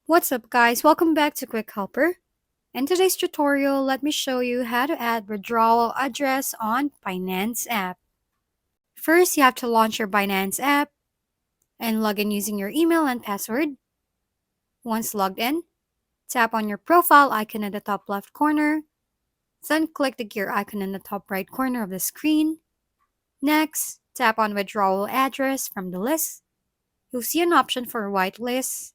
What's up guys, welcome back to Quick Helper. In today's tutorial, let me show you how to add withdrawal address on Binance app. First, you have to launch your Binance app and log in using your email and password. Once logged in, tap on your profile icon in the top left corner, then click the gear icon in the top right corner of the screen. Next, tap on withdrawal address from the list. You'll see an option for whitelist.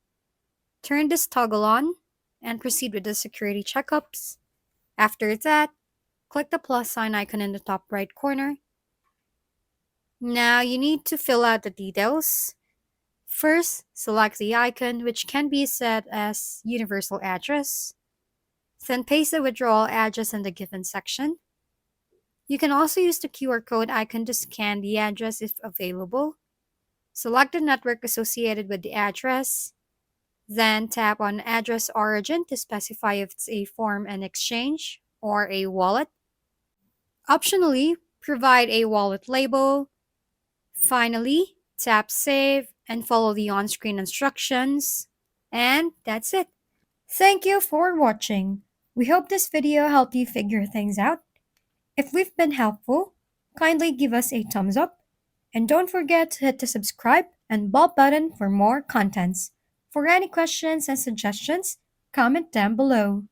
Turn this toggle on and proceed with the security checkups. After that, click the plus sign icon in the top right corner. Now you need to fill out the details. First, select the icon, which can be set as universal address. Then paste the withdrawal address in the given section. You can also use the QR code icon to scan the address if available. Select the network associated with the address. Then tap on Address Origin to specify if it's a form and exchange or a wallet. Optionally, provide a wallet label. Finally, tap Save and follow the on-screen instructions. And that's it. Thank you for watching. We hope this video helped you figure things out. If we've been helpful, kindly give us a thumbs up. And don't forget to hit the subscribe and bell button for more contents. For any questions and suggestions, comment down below.